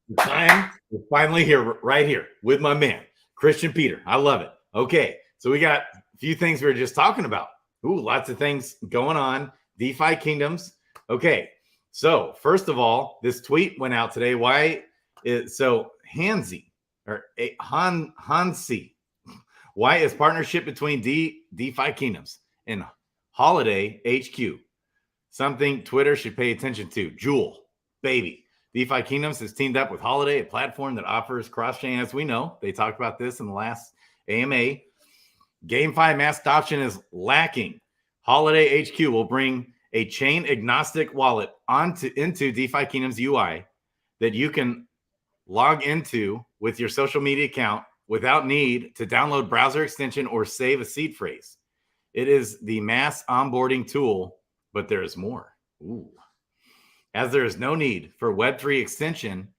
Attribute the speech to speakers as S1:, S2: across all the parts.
S1: The time is finally here, right here with my man, Kristian Peter. I love it. Okay, so we got a few things we were just talking about. Ooh, lots of things going on. DeFi Kingdoms. Okay, so first of all, this tweet went out today. Why is so Hansi or Hansi? Why is partnership between DeFi Kingdoms and Holiday HQ something Twitter should pay attention to? Jewel, baby. DeFi Kingdoms has teamed up with Holiday, a platform that offers cross-chain, as we know. They talked about this in the last AMA. GameFi mass adoption is lacking. Holiday HQ will bring a chain-agnostic wallet into DeFi Kingdoms UI that you can log into with your social media account without need to download browser extension or save a seed phrase. It is the mass onboarding tool, but there is more. Ooh. As there is no need for Web3 extension,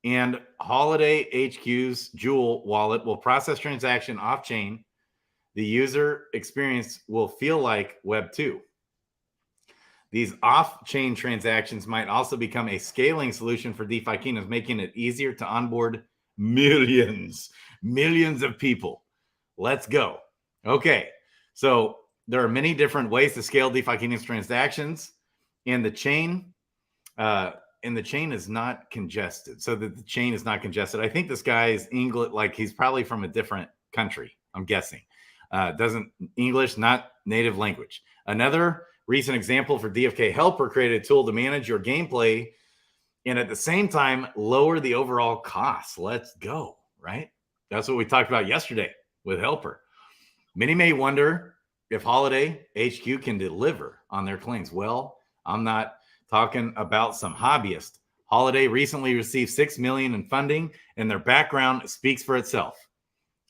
S1: and Holiday HQ's Jewel wallet will process transaction off-chain, the user experience will feel like Web 2. These off-chain transactions might also become a scaling solution for DeFi Kingdoms, making it easier to onboard millions of people. Let's go. Okay, so there are many different ways to scale DeFi Kingdoms transactions, and the chain is not congested. So that the chain is not congested. I think this guy is English, like he's probably from a different country, I'm guessing. Doesn't English, not native language. Another recent example for DFK Helper created a tool to manage your gameplay and at the same time lower the overall cost. Let's go, right? That's what we talked about yesterday with Helper. Many may wonder if Holiday HQ can deliver on their claims. Well, I'm not talking about some hobbyist. Holiday recently received $6 million in funding, and their background speaks for itself.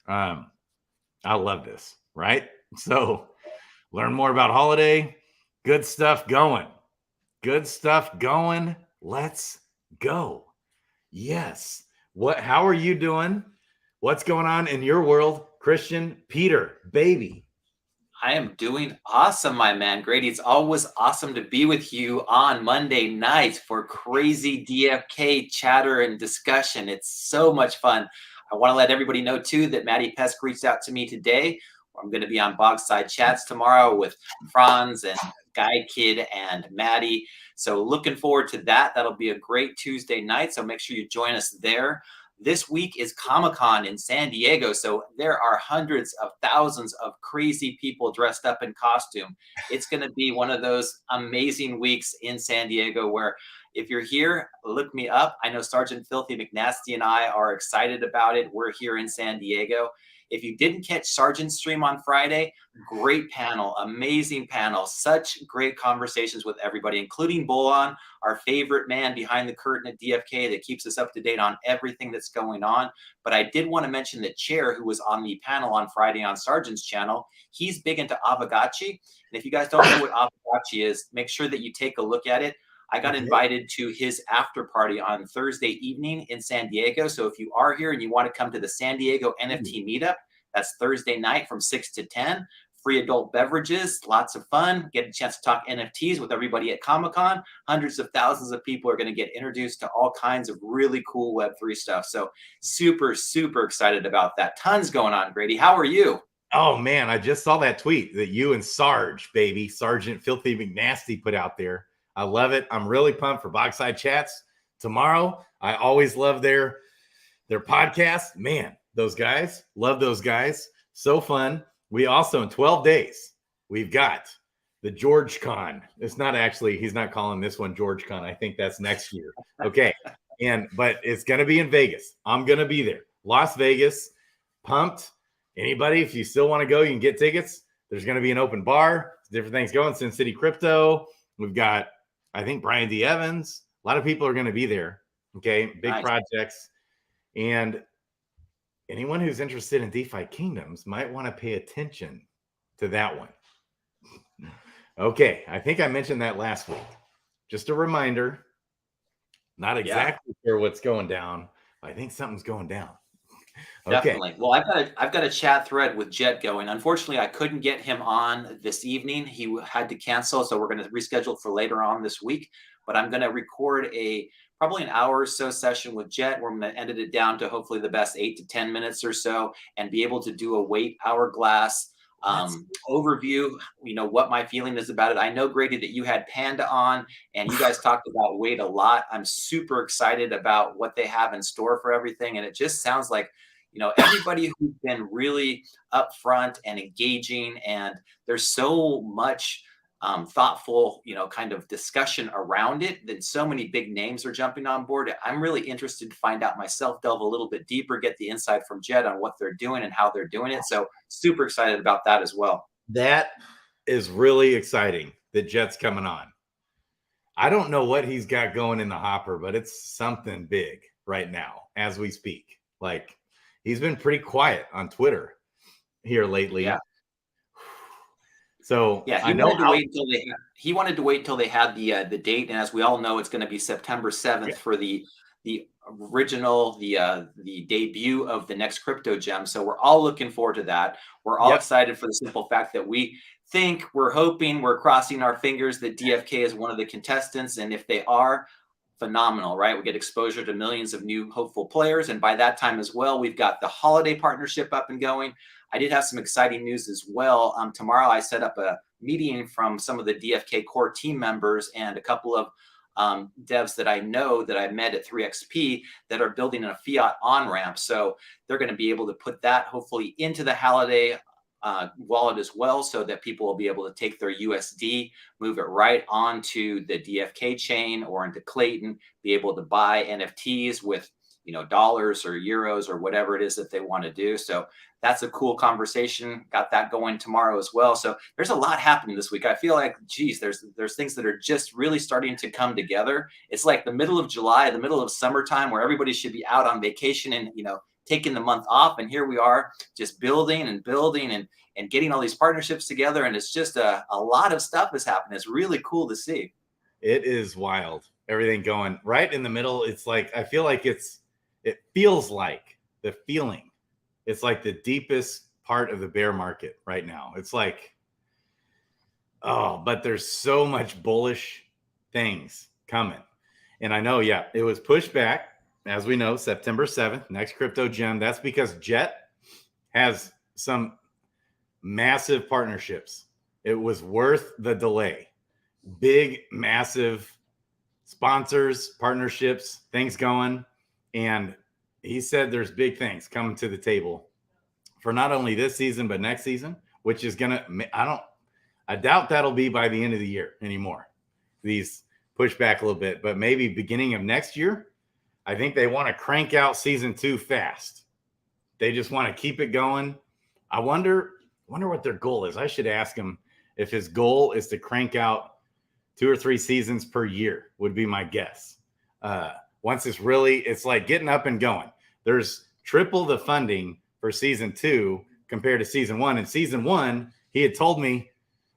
S1: I love this, right? So learn more about Holiday. Good stuff going. Good stuff going. Let's go. Yes. How are you doing? What's going on in your world? Kristian Peter, baby.
S2: I am doing awesome, my man. Grady, it's always awesome to be with you on Monday nights for crazy DFK chatter and discussion. It's so much fun. I want to let everybody know, too, that Maddie Pesk reached out to me today. I'm going to be on Bogside Chats tomorrow with Franz and Guy Kid and Maddie. So looking forward to that. That'll be a great Tuesday night. So make sure you join us there. This week is Comic-Con in San Diego, so there are hundreds of thousands of crazy people dressed up in costume. It's going to be one of those amazing weeks in San Diego where if you're here, look me up. I know Sergeant Filthy McNasty and I are excited about it. We're here in San Diego. If you didn't catch Sergeant's stream on Friday, great panel, amazing panel, such great conversations with everybody, including Bolon, our favorite man behind the curtain at DFK that keeps us up to date on everything that's going on. But I did want to mention that Chair, who was on the panel on Friday on Sergeant's channel, he's big into Aavegotchi. And if you guys don't know what Aavegotchi is, make sure that you take a look at it. I got invited to his after party on Thursday evening in San Diego. So if you are here and you want to come to the San Diego NFT meetup, that's Thursday night from 6 to 10. Free adult beverages, lots of fun. Get a chance to talk NFTs with everybody at Comic-Con. Hundreds of thousands of people are going to get introduced to all kinds of really cool Web3 stuff. So super, super excited about that. Tons going on, Grady. How are you?
S1: Oh, man, I just saw that tweet that you and Sarge, baby, Sergeant Filthy McNasty put out there. I love it. I'm really pumped for Bogside Chats tomorrow. I always love their podcast. Man, those guys, love those guys. So fun. We also, in 12 days, we've got the George Con. It's not actually, he's not calling this one George Con. I think that's next year. Okay. But it's going to be in Vegas. I'm going to be there. Las Vegas, pumped. Anybody, if you still want to go, you can get tickets. There's going to be an open bar, different things going. Sin City Crypto. We've got, I think, Brian D. Evans. A lot of people are going to be there. Okay. Big nice projects. And anyone who's interested in DeFi Kingdoms might want to pay attention to that one. Okay. I think I mentioned that last week. Just a reminder, not exactly sure what's going down. I think something's going down. Okay.
S2: Definitely. Well, I've got a chat thread with Jet going. Unfortunately, I couldn't get him on this evening. He had to cancel, so we're going to reschedule for later on this week. but I'm going to record probably an hour or so session with Jet where I'm going to edit it down to hopefully the best 8 to 10 minutes or so and be able to do a weight hourglass overview, what my feeling is about it. I know, Grady, that you had Panda on and you guys talked about weight a lot. I'm super excited about what they have in store for everything. And it just sounds like, everybody who's been really upfront and engaging, and there's so much thoughtful, kind of discussion around it. Then so many big names are jumping on board. I'm really interested to find out myself, delve a little bit deeper, get the insight from Jed on what they're doing and how they're doing it. So super excited about that as well.
S1: That is really exciting that Jet's coming on. I don't know what he's got going in the hopper, but it's something big right now as we speak. Like, he's been pretty quiet on Twitter here lately.
S2: Yeah.
S1: So
S2: yeah, he wanted to wait until they had the date, and as we all know, it's going to be September 7th for the original, the debut of the next crypto gem. So we're all looking forward to that. We're all excited for the simple fact that we're hoping, we're crossing our fingers that DFK is one of the contestants, and if they are, phenomenal, right? We get exposure to millions of new hopeful players, and by that time as well, we've got the Holiday partnership up and going. I did have some exciting news as well. Tomorrow, I set up a meeting from some of the DFK core team members and a couple of devs that I know that I met at 3XP that are building a fiat on-ramp. So they're going to be able to put that hopefully into the Holiday wallet as well, so that people will be able to take their USD, move it right onto the DFK chain or into Klaytn, be able to buy NFTs with dollars or euros or whatever it is that they want to do. So that's a cool conversation. Got that going tomorrow as well. So there's a lot happening this week. I feel like, geez, there's things that are just really starting to come together. It's like the middle of July, the middle of summertime, where everybody should be out on vacation and taking the month off. And here we are just building and getting all these partnerships together. And it's just a lot of stuff is happening. It's really cool to see.
S1: It is wild. Everything going right in the middle. It's like, I feel like it feels like the feeling. It's like the deepest part of the bear market right now. It's like, but there's so much bullish things coming. And I know, it was pushed back, as we know, September 7th, next crypto gem. That's because Jet has some massive partnerships. It was worth the delay. Big, massive sponsors, partnerships, things going. And he said there's big things coming to the table for not only this season, but next season, which is going to, I doubt that'll be by the end of the year anymore. These push back a little bit, but maybe beginning of next year. I think they want to crank out season 2 fast. They just want to keep it going. I wonder what their goal is. I should ask him if his goal is to crank out 2 or 3 seasons per year, would be my guess. Once it's like getting up and going. There's triple the funding for season 2 compared to season 1. In season 1, he had told me,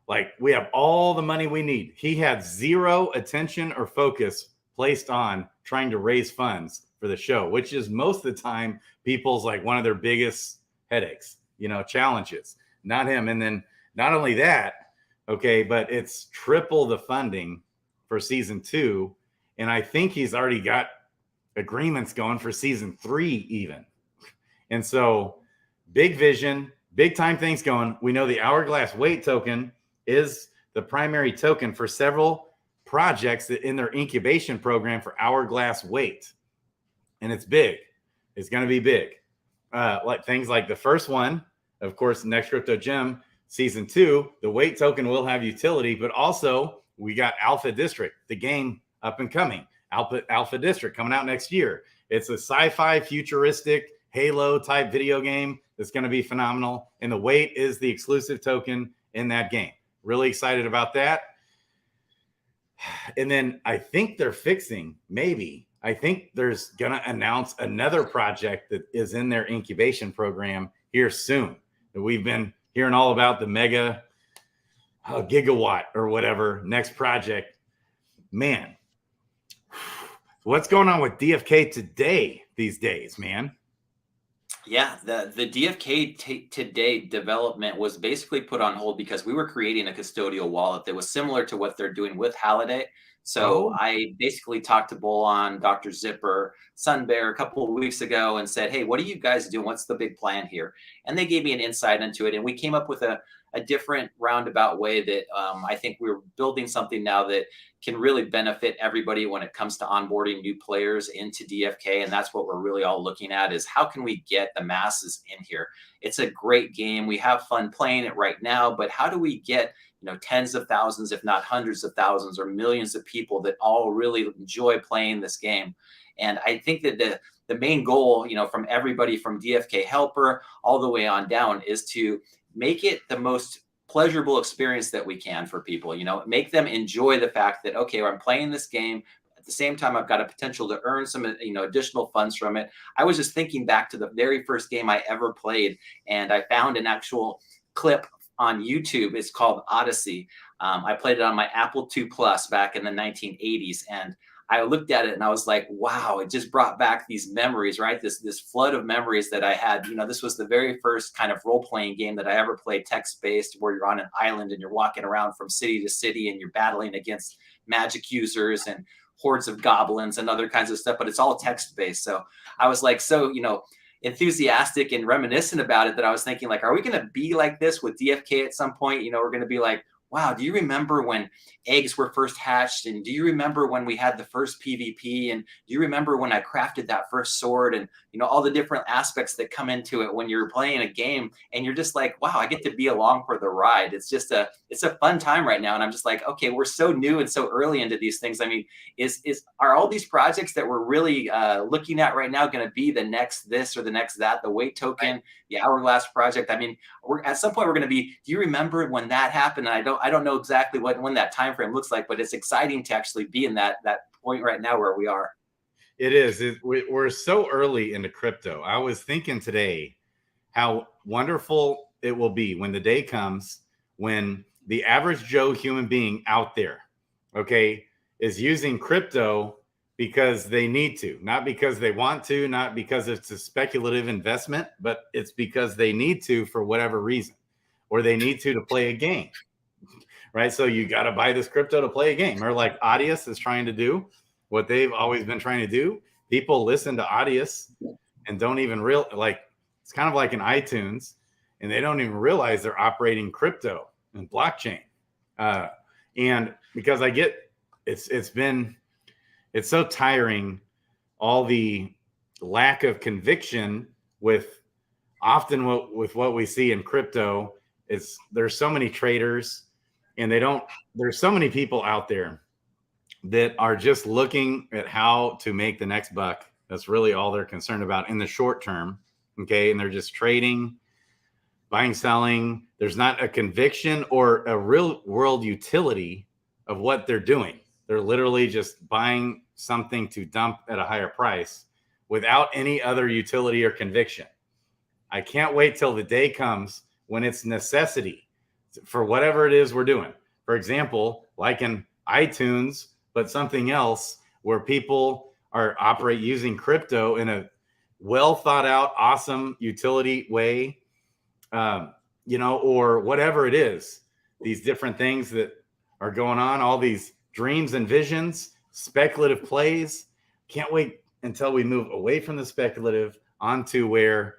S1: like, we have all the money we need. He had zero attention or focus placed on trying to raise funds for the show, which is most of the time people's like one of their biggest headaches, challenges. Not him. And then not only that, but it's triple the funding for season 2. And I think he's already got agreements going for season 3 even. And so big vision, big time things going. We know the Hourglass Wait token is the primary token for several projects that in their incubation program for Hourglass Wait. And it's big. It's going to be big. Like things like the first one, of course, next crypto gem, season 2, the Wait token will have utility, but also we got Alpha District, the game up and coming. Alpha District coming out next year. It's a sci-fi futuristic Halo type video game that's going to be phenomenal. And the Wait is the exclusive token in that game. Really excited about that. And then I think they're I think there's going to announce another project that is in their incubation program here soon. We've been hearing all about the mega gigawatt or whatever next project. Man, what's going on with DFK these days, man?
S2: Yeah, the DFK today development was basically put on hold because we were creating a custodial wallet that was similar to what they're doing with Holiday. So I basically talked to Bull on Dr. Zipper, Sun Bear a couple of weeks ago and said, hey, what are you guys doing? What's the big plan here? And they gave me an insight into it. And we came up with a different roundabout way that I think we're building something now that can really benefit everybody when it comes to onboarding new players into DFK. And that's what we're really all looking at, is how can we get the masses in here? It's a great game. We have fun playing it right now, but how do we get tens of thousands, if not hundreds of thousands or millions of people that all really enjoy playing this game? And I think that the main goal, from everybody from DFK helper all the way on down, is to make it the most pleasurable experience that we can for people, make them enjoy the fact that, okay, I'm playing this game. At the same time, I've got a potential to earn some, additional funds from it. I was just thinking back to the very first game I ever played, and I found an actual clip on YouTube. It's called Odyssey. I played it on my Apple II Plus back in the 1980s. And I looked at it and I was like, wow, it just brought back these memories, right? This flood of memories that I had. This was the very first kind of role-playing game that I ever played, text-based, where you're on an island and you're walking around from city to city and you're battling against magic users and hordes of goblins and other kinds of stuff, but it's all text-based. So I was like, enthusiastic and reminiscent about it, that I was thinking, like, are we going to be like this with DFK at some point? We're going to be like, wow, do you remember when eggs were first hatched? And do you remember when we had the first PvP? And do you remember when I crafted that first sword? And, all the different aspects that come into it when you're playing a game, and you're just like, wow, I get to be along for the ride. It's a fun time right now. And I'm just like, okay, we're so new and so early into these things. I mean, are all these projects that we're really looking at right now going to be the next this or the next that, the weight token, the Hourglass project? I mean, at some point we're going to be, do you remember when that happened? And I don't know exactly when that time frame looks like, but it's exciting to actually be in that point right now where we are.
S1: It is. We're so early into crypto. I was thinking today how wonderful it will be when the day comes when the average Joe human being out there, okay, is using crypto because they need to, not because they want to, not because it's a speculative investment, but it's because they need to for whatever reason, or they need to play a game, right? So you got to buy this crypto to play a game, or like Audius is trying to do what they've always been trying to do. People listen to Audius and don't even it's kind of like an iTunes, and they don't even realize they're operating crypto and blockchain. And because I get it's so tiring, all the lack of conviction with what we see in crypto. There's so many traders, and there's so many people out there that are just looking at how to make the next buck. That's really all they're concerned about in the short term. Okay. And they're just trading, buying, selling. There's not a conviction or a real world utility of what they're doing. They're literally just buying something to dump at a higher price without any other utility or conviction. I can't wait till the day comes when it's necessity for whatever it is we're doing. For example, like in iTunes, but something else where people operate using crypto in a well thought out, awesome utility way, or whatever it is. These different things that are going on, all these dreams and visions, speculative plays. Can't wait until we move away from the speculative onto where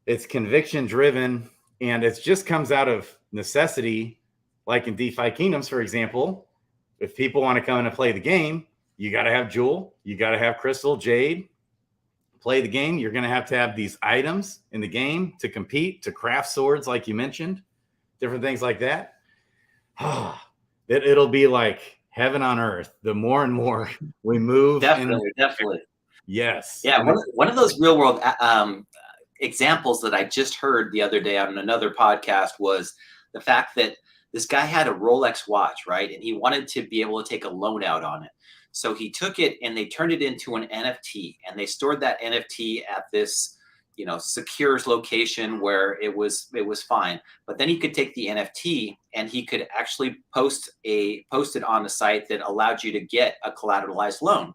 S1: it's conviction driven, and it just comes out of necessity. Like in DeFi Kingdoms, for example, if people want to come in and play the game, you got to have Jewel, you got to have Crystal, Jade, play the game. You're going to have these items in the game to compete, to craft swords, like you mentioned, different things like that. It'll be like heaven on earth. The more and more we move.
S2: Definitely.
S1: Yes.
S2: Yeah. One of those real world examples that I just heard the other day on another podcast was the fact that this guy had a Rolex watch, right? And he wanted to be able to take a loan out on it. So he took it and they turned it into an NFT, and they stored that NFT at this, secure location where it was fine. But then he could take the NFT and he could actually post it on a site that allowed you to get a collateralized loan.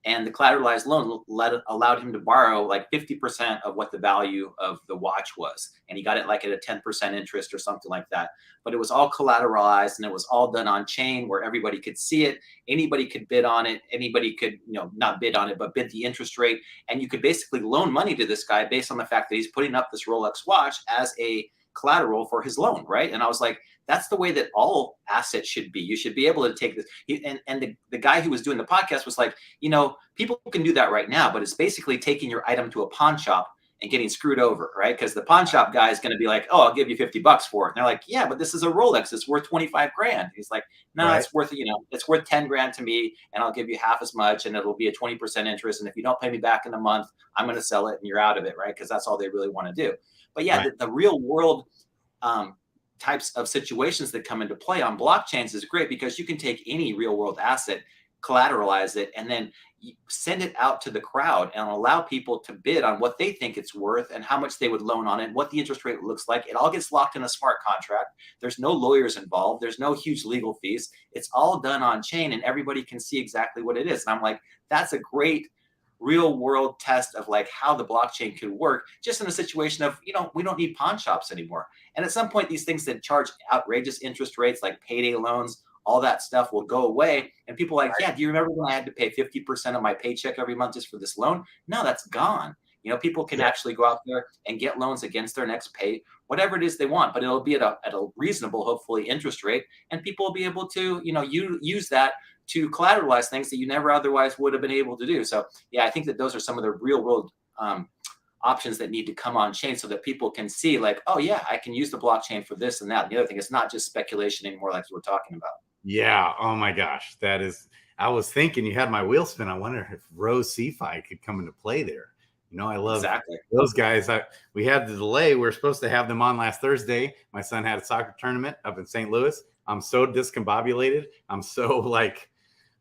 S2: And the collateralized loan allowed him to borrow like 50% of what the value of the watch was. And he got it like at a 10% interest or something like that. But it was all collateralized and it was all done on chain where everybody could see it. Anybody could bid on it. Anybody could, not bid on it, but bid the interest rate. And you could basically loan money to this guy based on the fact that he's putting up this Rolex watch as a collateral for his loan, right? And I was like, that's the way that all assets should be. You should be able to take this. And the guy who was doing the podcast was like, people can do that right now, but it's basically taking your item to a pawn shop and getting screwed over, right? Because the pawn shop guy is going to be like, oh, I'll give you $50 for it. And they're like, yeah, but this is a Rolex. It's worth 25 grand. He's like, no, right. It's worth 10 grand to me, and I'll give you half as much, and it'll be a 20% interest. And if you don't pay me back in a month, I'm going to sell it, and you're out of it, right? Because that's all they really want to do. But yeah, right. the real world types of situations that come into play on blockchains is great because you can take any real world asset, collateralize it, and then send it out to the crowd and allow people to bid on what they think it's worth and how much they would loan on it, what the interest rate looks like. It all gets locked in a smart contract. There's no lawyers involved. There's no huge legal fees. It's all done on chain and everybody can see exactly what it is. And I'm like, that's a great real world test of like how the blockchain could work just in a situation of, we don't need pawn shops anymore. And at some point, these things that charge outrageous interest rates like payday loans, all that stuff will go away. And people are like, yeah, do you remember when I had to pay 50% of my paycheck every month just for this loan? No, that's gone. People can actually go out there and get loans against their next pay, whatever it is they want, but it'll be at a reasonable, hopefully, interest rate. And people will be able to, use that to collateralize things that you never otherwise would have been able to do. So yeah, I think that those are some of the real world options that need to come on chain so that people can see like, oh yeah, I can use the blockchain for this and that. And the other thing, it's not just speculation anymore like we're talking about.
S1: Yeah. Oh my gosh. I was thinking you had my wheel spin. I wonder if Rose CeFi could come into play there. I love those guys. We had the delay. We were supposed to have them on last Thursday. My son had a soccer tournament up in St. Louis. I'm so discombobulated. I'm so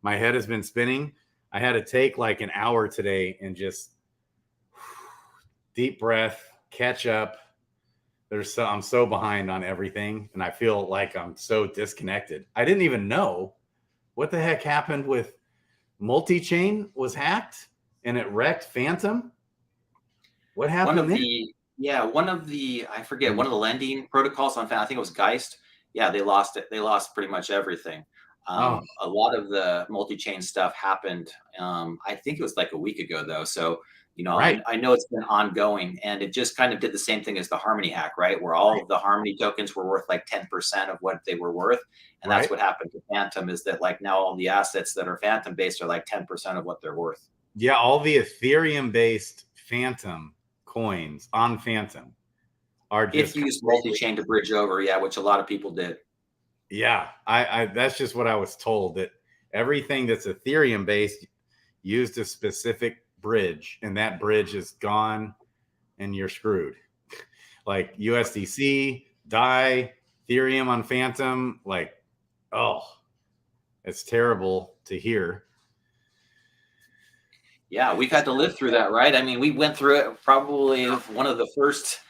S1: my head has been spinning. I had to take like an hour today and just deep breath, catch up. I'm so behind on everything. And I feel like I'm so disconnected. I didn't even know what the heck happened with multi-chain was hacked and it wrecked Phantom. What happened?
S2: One of the lending protocols on Phantom, I think it was Geist. Yeah, they lost it. They lost pretty much everything. A lot of the multi-chain stuff happened. I think it was like a week ago though. So, right. I know it's been ongoing and it just kind of did the same thing as the Harmony hack, right? Where all of the Harmony tokens were worth like 10% of what they were worth. And that's what happened to Phantom is that like now all the assets that are Phantom based are like 10% of what they're worth.
S1: Yeah. All the Ethereum based Phantom coins on Phantom are just,
S2: if you use multi-chain to bridge over, which a lot of people did.
S1: Yeah, I that's just what I was told, that everything that's Ethereum based used a specific bridge, and that bridge is gone, and you're screwed. Like USDC, DAI, Ethereum on Phantom, it's terrible to hear.
S2: Yeah, we've had to live through that, right? I mean, we went through it probably one of the first,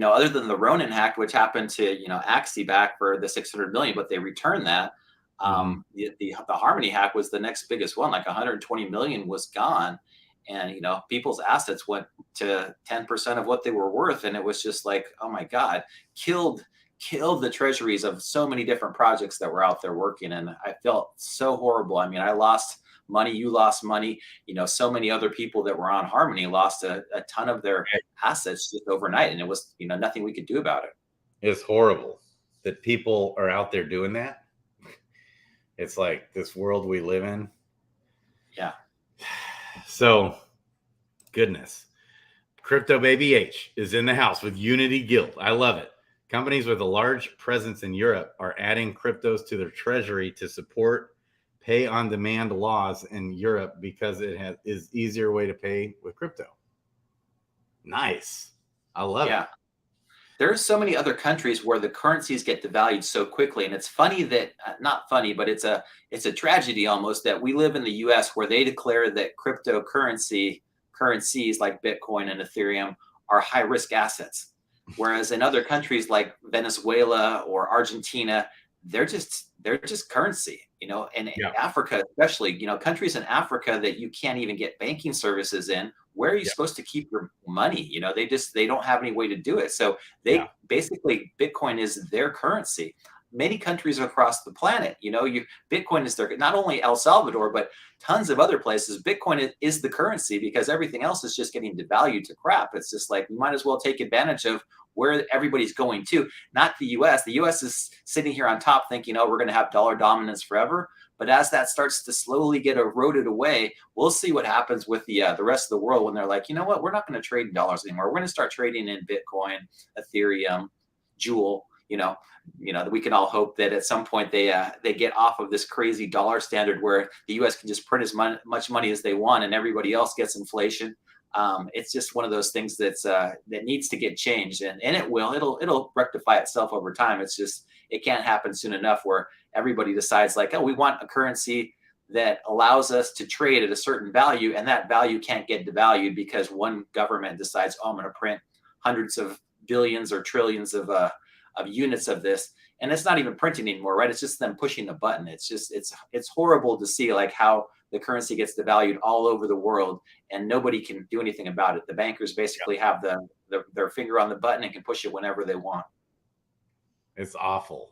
S2: other than the Ronin hack, which happened to, Axie back for the 600 million, but they returned that. The Harmony hack was the next biggest one, like 120 million was gone. And, people's assets went to 10% of what they were worth. And it was just like, oh my God, killed the treasuries of so many different projects that were out there working. And I felt so horrible. I mean, I lost money, you lost money, so many other people that were on Harmony lost a ton of their assets just overnight. And it was, nothing we could do about it.
S1: It's horrible that people are out there doing that. It's like this world we live in.
S2: Yeah.
S1: So, goodness. Crypto Baby H is in the house with Unity Guild. I love it. Companies with a large presence in Europe are adding cryptos to their treasury to support pay-on-demand laws in Europe because it is easier way to pay with crypto. Nice. I love it.
S2: There's so many other countries where the currencies get devalued so quickly. And it's funny that, not funny, but it's a tragedy almost that we live in the US where they declare that currencies like Bitcoin and Ethereum are high-risk assets. Whereas in other countries like Venezuela or Argentina, they're just currency, you know, and
S1: Yeah.
S2: Africa, especially, you know, countries in Africa that you can't even get banking services in, where are you supposed to keep your money? You know, they don't have any way to do it. So
S1: Yeah.
S2: basically Bitcoin is their currency. Many countries across the planet, you know, Bitcoin is their, not only El Salvador, but tons of other places. Bitcoin is the currency because everything else is just getting devalued to crap. It's just like, we might as well take advantage of where everybody's going to, not the US. The US is sitting here on top thinking, oh, we're going to have dollar dominance forever. But as that starts to slowly get eroded away, we'll see what happens with the rest of the world when they're like, you know what, we're not going to trade in dollars anymore. We're going to start trading in Bitcoin, Ethereum, Jewel. We can all hope that at some point they get off of this crazy dollar standard where the U.S. can just print as much money as they want and everybody else gets inflation. It's just one of those things that needs to get changed, and it will. It'll rectify itself over time. It's just, it can't happen soon enough where everybody decides like, oh, we want a currency that allows us to trade at a certain value, and that value can't get devalued because one government decides, oh, I'm going to print hundreds of billions or trillions of units of this, and it's not even printing anymore, right? It's just them pushing the button. It's just, it's horrible to see like how the currency gets devalued all over the world and nobody can do anything about it. The bankers basically have their finger on the button and can push it whenever they want.
S1: It's awful.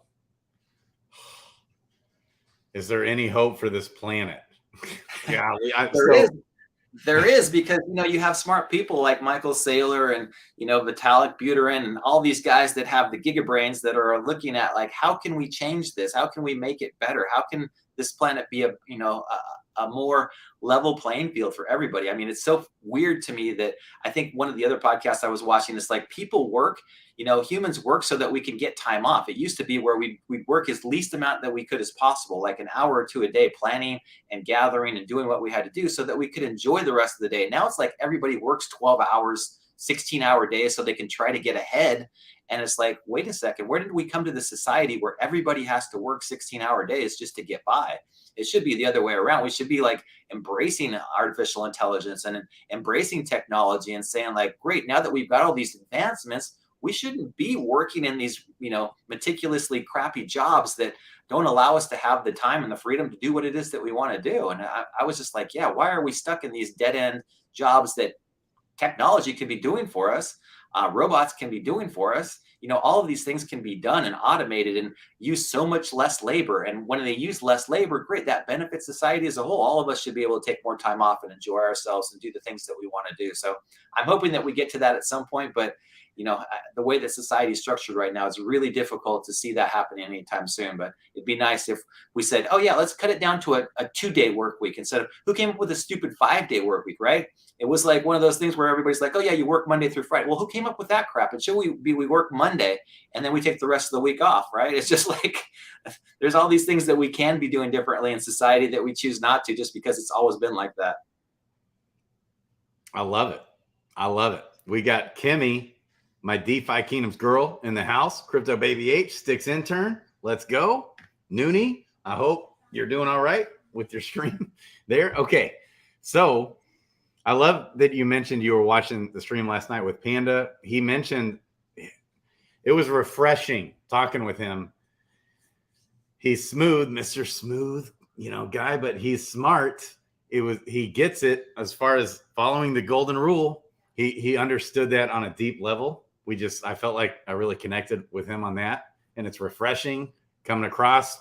S1: Is there any hope for this planet? Yeah,
S2: there is, because, you know, you have smart people like Michael Saylor and, you know, Vitalik Buterin and all these guys that have the gigabrains that are looking at like, how can we change this? How can we make it better? How can this planet be a more level playing field for everybody? I mean, it's so weird to me that I think one of the other podcasts I was watching is like, people work, you know, humans work so that we can get time off. It used to be where we'd work as least amount that we could as possible, like an hour or two a day, planning and gathering and doing what we had to do so that we could enjoy the rest of the day. Now it's like everybody works 12 hours, 16-hour days so they can try to get ahead. And it's like, wait a second, where did we come to the society where everybody has to work 16-hour days just to get by? It should be the other way around. We should be like embracing artificial intelligence and embracing technology and saying like, great, now that we've got all these advancements, we shouldn't be working in these, you know, meticulously crappy jobs that don't allow us to have the time and the freedom to do what it is that we want to do. And I was just like, yeah, why are we stuck in these dead end jobs that technology can be doing for us? Robots can be doing for us. You know, all of these things can be done and automated and use so much less labor. And when they use less labor, great, that benefits society as a whole. All of us should be able to take more time off and enjoy ourselves and do the things that we want to do. So I'm hoping that we get to that at some point. But, you know, the way that society is structured right now, it's really difficult to see that happening anytime soon. But it'd be nice if we said, oh, yeah, let's cut it down to a 2-day work week instead of, who came up with a stupid 5-day work week, right? It was like one of those things where everybody's like, oh, yeah, you work Monday through Friday. Well, who came up with that crap? It should we work Monday and then we take the rest of the week off, right? It's just like there's all these things that we can be doing differently in society that we choose not to just because it's always been like that.
S1: I love it. I love it. We got Kimmy, my DeFi Kingdoms girl, in the house. Crypto Baby H, Sticks intern. Let's go. Noonie, I hope you're doing all right with your stream there. Okay. So I love that you mentioned you were watching the stream last night with Panda. He mentioned it was refreshing talking with him. He's smooth, Mr. Smooth, you know, guy, but he's smart. He gets it as far as following the golden rule. He understood that on a deep level. I felt like I really connected with him on that. And it's refreshing coming across.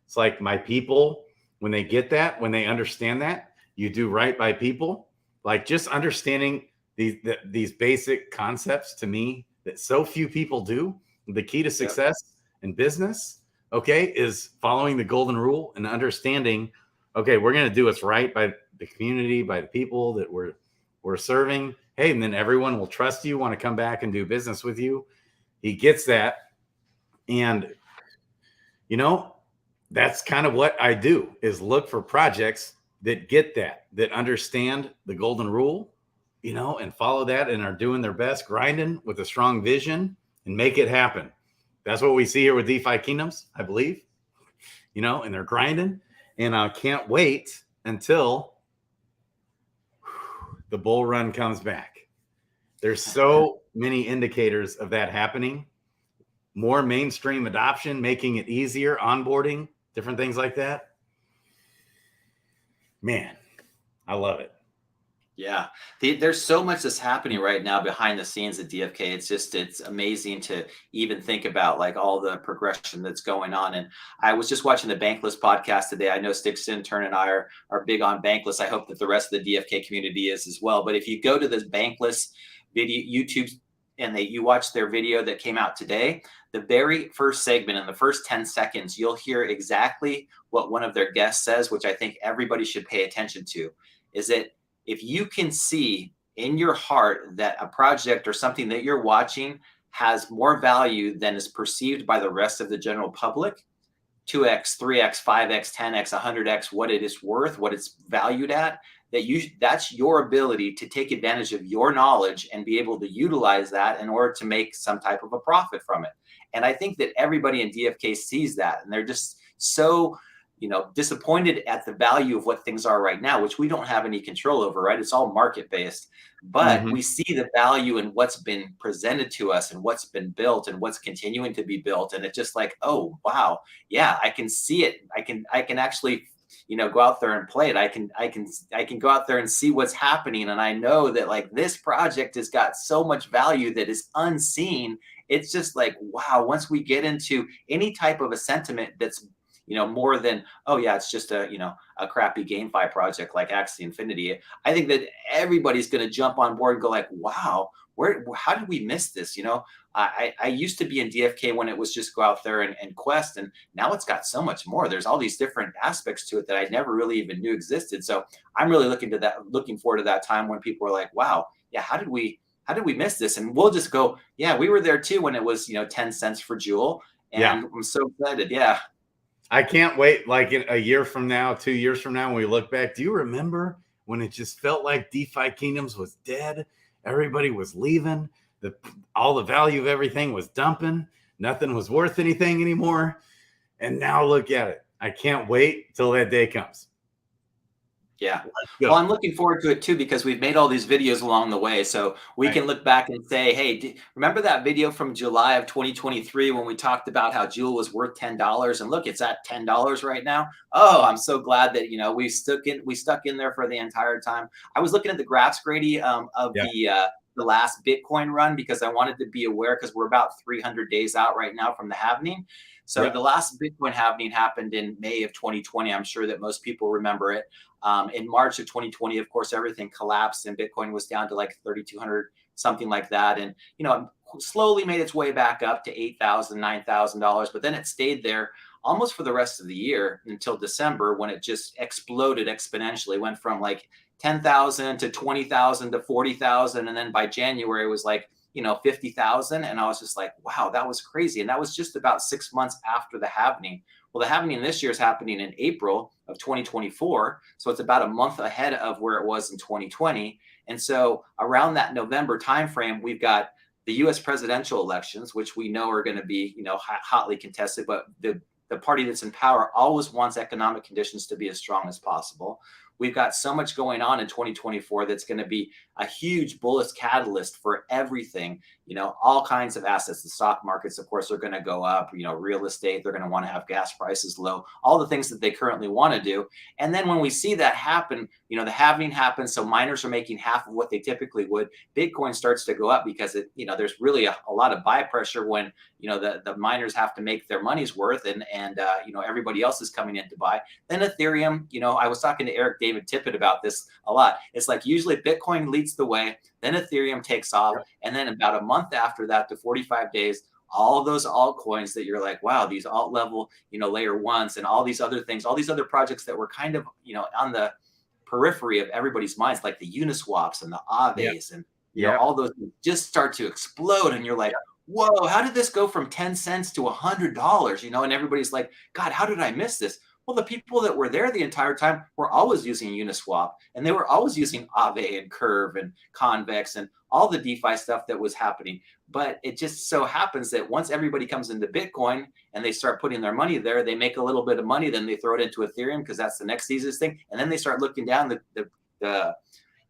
S1: It's like my people, when they get that, when they understand that, you do right by people. Like just understanding these basic concepts to me that so few people do. The key to success in business, okay, is following the golden rule and understanding, okay, we're going to do what's right by the community, by the people that we're serving. Hey, and then everyone will trust you, want to come back and do business with you. He gets that. And, you know, that's kind of what I do, is look for projects that get that understand the golden rule, you know, and follow that and are doing their best, grinding with a strong vision and make it happen. That's what we see here with DeFi Kingdoms, I believe, you know, and they're grinding. And I can't wait until the bull run comes back. There's so many indicators of that happening. more mainstream adoption, making it easier, onboarding, different things like that. Man, I love it.
S2: Yeah, there's so much that's happening right now behind the scenes at DFK. It's amazing to even think about like all the progression that's going on. And I was just watching the Bankless podcast today. I know Stixon, Turn, and I are big on Bankless. I hope that the rest of the DFK community is as well. But if you go to this Bankless video, YouTube, and you watch their video that came out today, the very first segment in the first 10 seconds, you'll hear exactly what one of their guests says, which I think everybody should pay attention to, is that if you can see in your heart that a project or something that you're watching has more value than is perceived by the rest of the general public, 2x, 3x, 5x, 10x, 100x, what it is worth, what it's valued at, that's your ability to take advantage of your knowledge and be able to utilize that in order to make some type of a profit from it. And I think that everybody in DFK sees that, and they're just so disappointed at the value of what things are right now, which we don't have any control over, right? It's all market based, but we see the value in what's been presented to us and what's been built and what's continuing to be built. And it's just like, oh, wow. Yeah, I can see it. I can actually, go out there and play it. I can go out there and see what's happening. And I know that like this project has got so much value that is unseen. It's just like, wow, once we get into any type of a sentiment that's more than, oh yeah, it's just a crappy GameFi project like Axie Infinity. I think that everybody's going to jump on board and go like, wow, how did we miss this? I used to be in DFK when it was just go out there and quest, and now it's got so much more. There's all these different aspects to it that I never really even knew existed. So I'm really looking forward to that time when people are like, wow, yeah, how did we miss this? And we'll just go, yeah, we were there too when it was 10 cents for Joule. And yeah. I'm so excited. Yeah.
S1: I can't wait, like in a year from now, 2 years from now, when we look back. Do you remember when it just felt like DeFi Kingdoms was dead? Everybody was leaving. All the value of everything was dumping. Nothing was worth anything anymore. And now look at it. I can't wait till that day comes.
S2: Yeah. Well, I'm looking forward to it too, because we've made all these videos along the way. So we can look back and say, hey, remember that video from July of 2023 when we talked about how Joule was worth $10? And look, it's at $10 right now. Oh, I'm so glad that, we stuck in there for the entire time. I was looking at the graphs, Grady, of the last Bitcoin run, because I wanted to be aware, because we're about 300 days out right now from the halving. So the last Bitcoin halving happened in May of 2020. I'm sure that most people remember it. In March of 2020, of course, everything collapsed and Bitcoin was down to like 3,200, something like that. And, slowly made its way back up to $8,000, $9,000. But then it stayed there almost for the rest of the year until December, when it just exploded exponentially. Went from like 10,000 to 20,000 to 40,000. And then by January, it was like, 50,000. And I was just like, wow, that was crazy. And that was just about 6 months after the halving. Well, the halving this year is happening in April of 2024. So it's about a month ahead of where it was in 2020. And so around that November timeframe, we've got the US presidential elections, which we know are going to be, hotly contested, but the party that's in power always wants economic conditions to be as strong as possible. We've got so much going on in 2024 that's going to be a huge bullish catalyst for everything, all kinds of assets. The stock markets, of course, are going to go up, real estate, they're going to want to have gas prices low, all the things that they currently want to do. And then when we see that happen, the halving happens, so miners are making half of what they typically would. Bitcoin starts to go up because there's really a lot of buy pressure when, the miners have to make their money's worth, and everybody else is coming in to buy. Then Ethereum, I was talking to Eric David Tippett about this a lot. It's like usually Bitcoin leads the way, then Ethereum takes off, and then about a month after that to 45 days, all those altcoins that you're like, wow, these alt level, layer ones and all these other things, all these other projects that were kind of, on the periphery of everybody's minds, like the Uniswaps and the Aves and all those just start to explode, and you're like, whoa, how did this go from 10 cents to $100? And everybody's like, God, how did I miss this? Well, the people that were there the entire time were always using Uniswap, and they were always using Aave and Curve and Convex and all the DeFi stuff that was happening. But it just so happens that once everybody comes into Bitcoin and they start putting their money there, they make a little bit of money, then they throw it into Ethereum because that's the next easiest thing. And then they start looking down the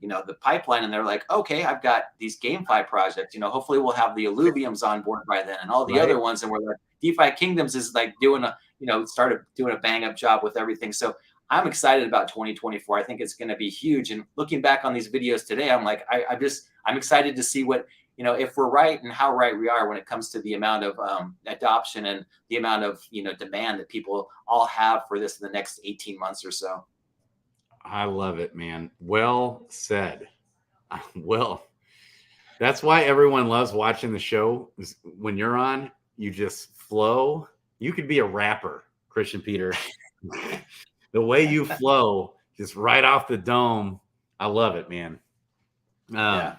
S2: the pipeline, and they're like, okay, I've got these GameFi projects, hopefully we'll have the Illuviums on board by then and all the other ones. And we're like, DeFi Kingdoms is like doing started doing a bang up job with everything. So I'm excited about 2024. I think it's going to be huge. And looking back on these videos today, I'm like, I'm excited to see what, if we're right and how right we are when it comes to the amount of adoption and the amount of, demand that people all have for this in the next 18 months or so.
S1: I love it, man. Well said. Well, that's why everyone loves watching the show. When you're on, you just flow. You could be a rapper, Kristian Peter. The way you flow, just right off the dome. I love it, man.
S2: Yeah.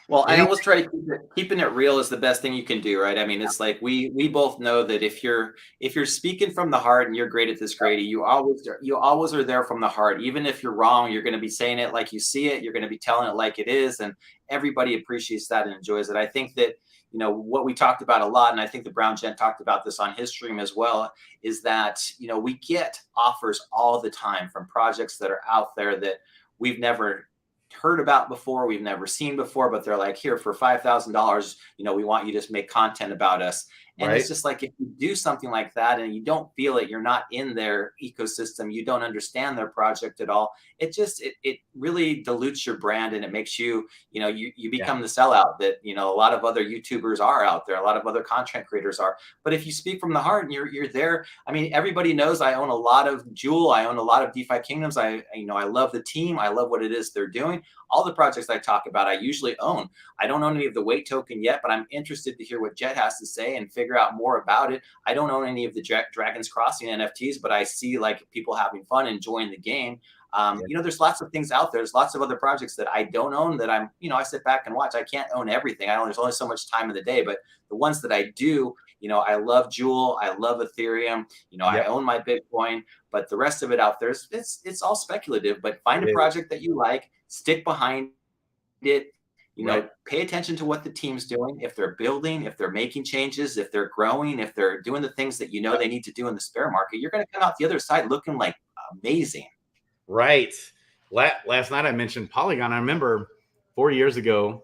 S2: Well, I always try to keeping it real is the best thing you can do, right? I mean, it's like we both know that if you're speaking from the heart and you're great at this, Grady, you always are there from the heart. Even if you're wrong, you're going to be saying it like you see it. You're going to be telling it like it is, and everybody appreciates that and enjoys it. I think that what we talked about a lot, and I think the Brown Gent talked about this on his stream as well, is that we get offers all the time from projects that are out there that we've never heard about before, we've never seen before, but they're like, here for $5,000, we want you to make content about us. And it's just like, if you do something like that and you don't feel it, you're not in their ecosystem, you don't understand their project at all, it really dilutes your brand, and it makes you become the sellout that a lot of other YouTubers are out there, a lot of other content creators are. But if you speak from the heart and you're there, I mean, everybody knows I own a lot of Jewel, I own a lot of DeFi Kingdoms, I love the team, I love what it is they're doing. All the projects I talk about, I usually own. I don't own any of the Wait token yet, but I'm interested to hear what Jet has to say and figure out more about it. I don't own any of the Dragons Crossing NFTs, but I see like people having fun, enjoying the game. There's lots of things out there. There's lots of other projects that I don't own that I sit back and watch. I can't own everything. There's only so much time in the day, but the ones that I do, I love Jewel, I love Ethereum, I own my Bitcoin, but the rest of it out there, it's all speculative. But find a project that you like, stick behind it, pay attention to what the team's doing. If they're building, if they're making changes, if they're growing, if they're doing the things that they need to do in the spare market, you're going to come out the other side looking like amazing.
S1: Right. Last night I mentioned Polygon. I remember 4 years ago,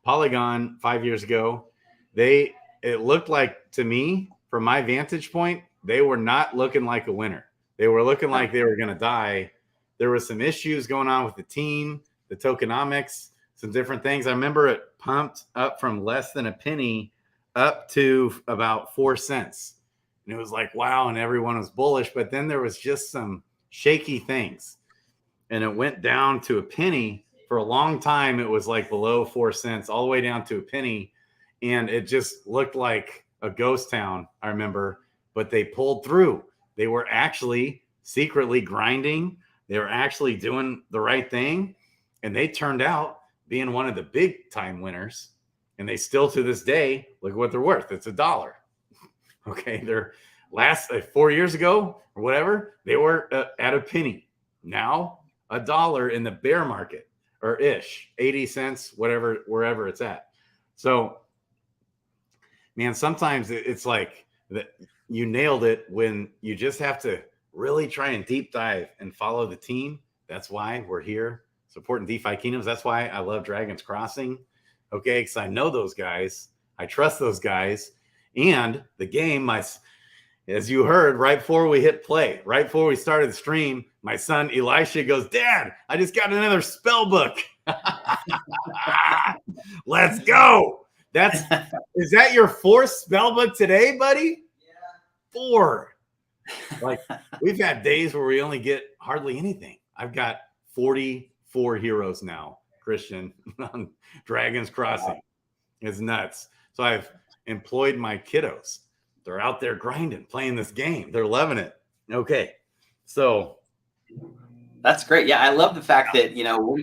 S1: Polygon 5 years ago, it looked like, to me, from my vantage point, they were not looking like a winner. They were looking like they were going to die. There were some issues going on with the team, the tokenomics, some different things. I remember it pumped up from less than a penny up to about 4 cents. And it was like, wow, and everyone was bullish. But then there was just some shaky things. And it went down to a penny. For a long time, it was like below 4 cents, all the way down to a penny. And it just looked like a ghost town, I remember. But they pulled through. They were actually secretly grinding. They were actually doing the right thing. And they turned out being one of the big time winners. And they still, to this day, look at what they're worth. It's $1. Okay. They're last 4 years ago or whatever, they were at a penny. Now $1 in the bear market, or ish, 80 cents, whatever, wherever it's at. So, man, sometimes it's like that. You nailed it when you just have to really try and deep dive and follow the team. That's why we're here supporting DeFi Kingdoms. That's why I love Dragons Crossing. Okay, because I know those guys. I trust those guys. And the game, as you heard, right before we hit play, right before we started the stream, my son Elisha goes, "Dad, I just got another spell book." Let's go. Is that your 4th spell book today, buddy? Yeah. 4. Like, we've had days where we only get hardly anything. I've got 44 heroes now, Kristian, on Dragons Crossing. It's nuts. So I've employed my kiddos. They're out there grinding, playing this game. They're loving it. Okay. So
S2: that's great. Yeah, I love the fact that,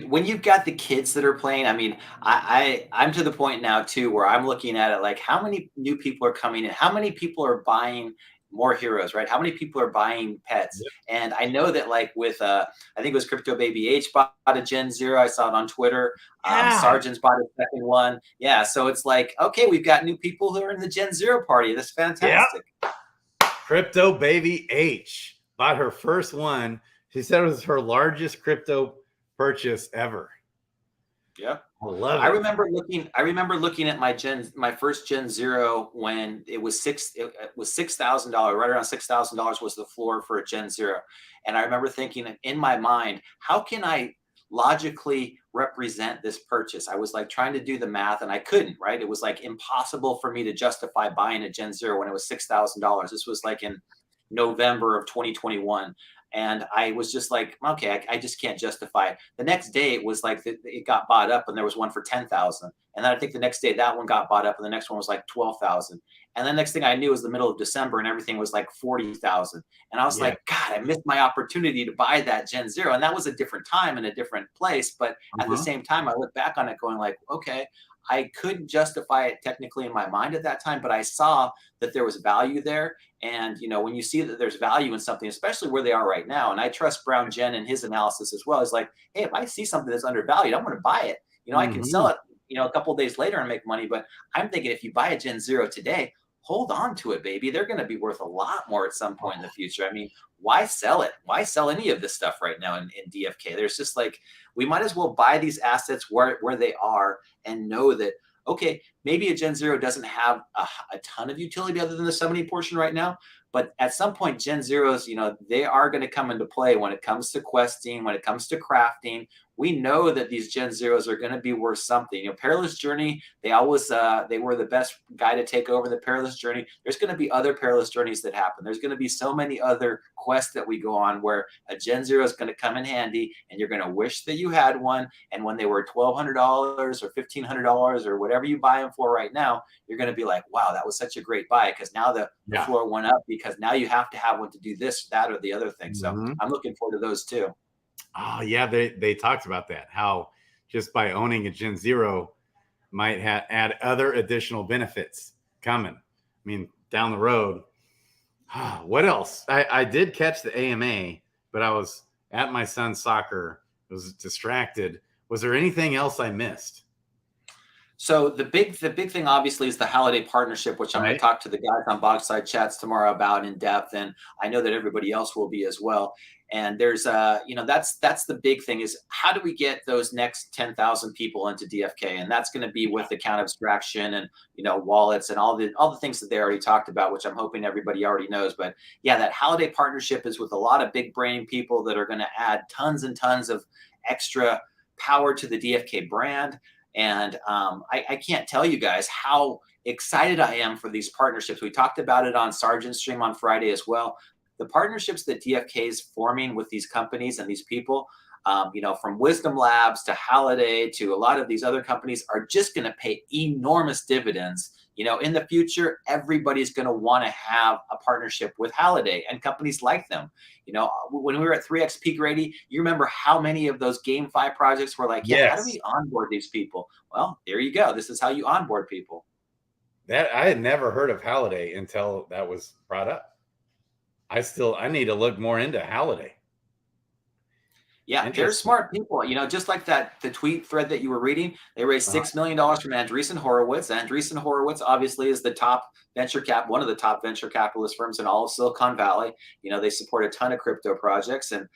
S2: when you've got the kids that are playing, I mean, I'm to the point now too, where I'm looking at it like, how many new people are coming in? How many people are buying more heroes, right? How many people are buying pets? Yep. And I know that, like, with I think it was Crypto Baby H bought a Gen 0. I saw it on Twitter. Sergeant's bought a second one. Yeah. So it's like, okay, we've got new people who are in the Gen 0 party. That's fantastic.
S1: Yep. Crypto Baby H bought her first one. She said it was her largest crypto purchase ever.
S2: Yep.
S1: I love it.
S2: I remember looking at my first Gen Zero when it was $6,000, right around $6,000 was the floor for a Gen Zero. And I remember thinking in my mind, how can I logically represent this purchase? I was like trying to do the math and I couldn't, right? It was like impossible for me to justify buying a Gen Zero when it was $6,000. This was like in November of 2021. And I was just like, okay, I just can't justify it. The next day, it was like it got bought up, and there was one for 10,000. And then I think the next day that one got bought up, and the next one was like 12,000. And the next thing I knew was the middle of December, and everything was like 40,000. And I was like, God, I missed my opportunity to buy that Gen Zero. And that was a different time and a different place. But at the same time, I look back on it going like, okay, I couldn't justify it technically in my mind at that time, but I saw that there was value there. And, when you see that there's value in something, especially where they are right now, and I trust Brown Jen and his analysis as well, is like, hey, if I see something that's undervalued, I'm going to buy it. I can sell it, a couple of days later and make money. But I'm thinking if you buy a Gen Zero today, hold on to it, baby. They're going to be worth a lot more at some point in the future. I mean, why sell it? Why sell any of this stuff right now in DFK? There's just like, we might as well buy these assets where they are and know that, okay, maybe a Gen Zero doesn't have a ton of utility other than the summoning portion right now. But at some point, Gen Zeros, they are going to come into play when it comes to questing, when it comes to crafting. We know that these Gen Zeros are going to be worth something. Perilous Journey, they always they were the best guy to take over the Perilous Journey. There's going to be other Perilous Journeys that happen. There's going to be so many other quests that we go on where a Gen Zero is going to come in handy, and you're going to wish that you had one. And when they were $1,200 or $1,500 or whatever you buy them for right now, you're going to be like, wow, that was such a great buy, because now the floor went up, because now you have to have one to do this, that, or the other thing. So I'm looking forward to those too.
S1: Oh, yeah, they talked about that, how just by owning a Gen Zero might add other additional benefits coming. I mean, down the road. What else? I did catch the AMA, but I was at my son's soccer, was distracted. Was there anything else I missed?
S2: So the big thing obviously is the Holiday partnership, which I'm going to talk to the guys on Bogside Chats tomorrow about in depth, and I know that everybody else will be as well. And there's that's the big thing, is how do we get those next 10,000 people into DFK? And that's going to be with account abstraction and wallets and all the things that they already talked about, which I'm hoping everybody already knows. But yeah, that Holiday partnership is with a lot of big brain people that are going to add tons and tons of extra power to the DFK brand. And I can't tell you guys how excited I am for these partnerships. We talked about it on Sargent's stream on Friday as well. The partnerships that DFK is forming with these companies and these people, from Wisdom Labs to Holiday to a lot of these other companies, are just going to pay enormous dividends. In the future, everybody's going to want to have a partnership with Holiday and companies like them. When we were at 3XP Grady, you remember how many of those GameFi projects were like, yeah, how do we onboard these people? Well, there you go. This is how you onboard people.
S1: That I had never heard of Holiday until that was brought up. I need to look more into Holiday.
S2: Yeah, they're smart people. Just like the tweet thread that you were reading, they raised $6 million from Andreessen Horowitz. Andreessen Horowitz obviously is one of the top venture capitalist firms in all of Silicon Valley. They support a ton of crypto projects, and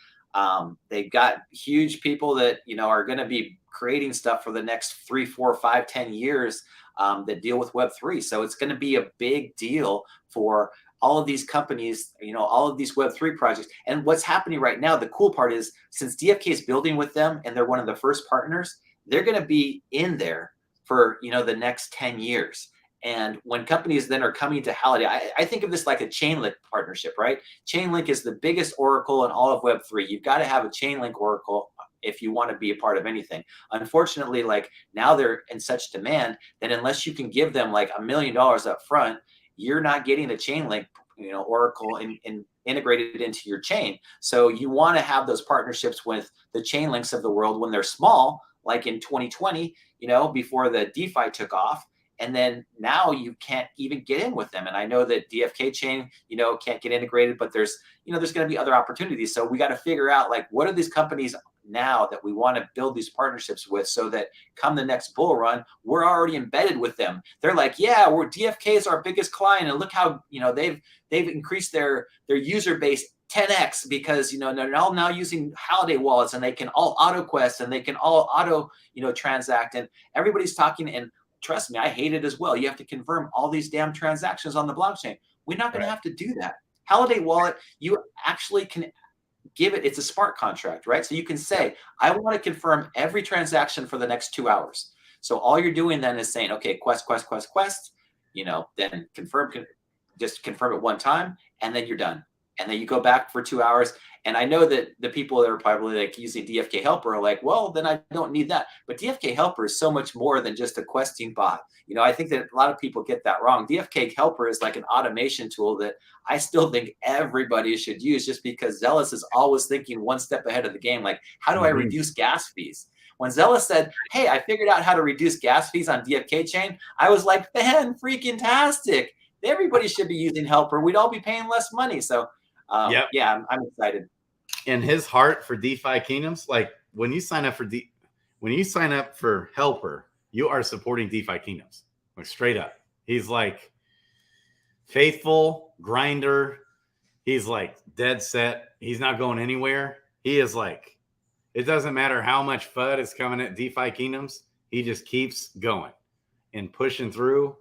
S2: they've got huge people that are going to be creating stuff for the next 3, 4, 5, 10 years that deal with Web3. So it's going to be a big deal for all of these companies, all of these Web3 projects. And what's happening right now, the cool part is, since DFK is building with them and they're one of the first partners, they're going to be in there for, the next 10 years. And when companies then are coming to Holiday, I think of this like a Chainlink partnership, right? Chainlink is the biggest oracle in all of Web3. You've got to have a Chainlink oracle if you want to be a part of anything. Unfortunately, like now they're in such demand that unless you can give them like $1 million up front, you're not getting a Chainlink, oracle and integrated into your chain. So you want to have those partnerships with the Chainlinks of the world when they're small, like in 2020, before the DeFi took off. And then now you can't even get in with them. And I know that DFKChain, can't get integrated, but there's going to be other opportunities. So we got to figure out, like, what are these companies now that we want to build these partnerships with, so that come the next bull run, we're already embedded with them. They're like, yeah, DFK is our biggest client, and look how they've increased their user base 10x because, they're all now using Holiday wallets and they can all auto quest and they can all auto, transact, and everybody's talking. And trust me, I hate it as well. You have to confirm all these damn transactions on the blockchain. We're not going to have to do that. Holiday wallet, you actually can give it, it's a smart contract, right? So you can say, I want to confirm every transaction for the next 2 hours. So all you're doing then is saying, okay, quest, then just confirm it one time, and then you're done. And then you go back for 2 hours. And I know that the people that are probably like using DFK Helper are like, well, then I don't need that. But DFK Helper is so much more than just a questing bot. I think that a lot of people get that wrong. DFK Helper is like an automation tool that I still think everybody should use, just because Zealous is always thinking one step ahead of the game. Like, how do I reduce gas fees? When Zealous said, hey, I figured out how to reduce gas fees on DFKChain, I was like, man, freaking tastic. Everybody should be using Helper. We'd all be paying less money. So yeah, I'm excited.
S1: In his heart for DeFi Kingdoms, like when you sign up for Helper, you are supporting DeFi Kingdoms, like straight up. He's like faithful grinder. He's like dead set. He's not going anywhere. He is like, it doesn't matter how much FUD is coming at DeFi Kingdoms. He just keeps going and pushing through.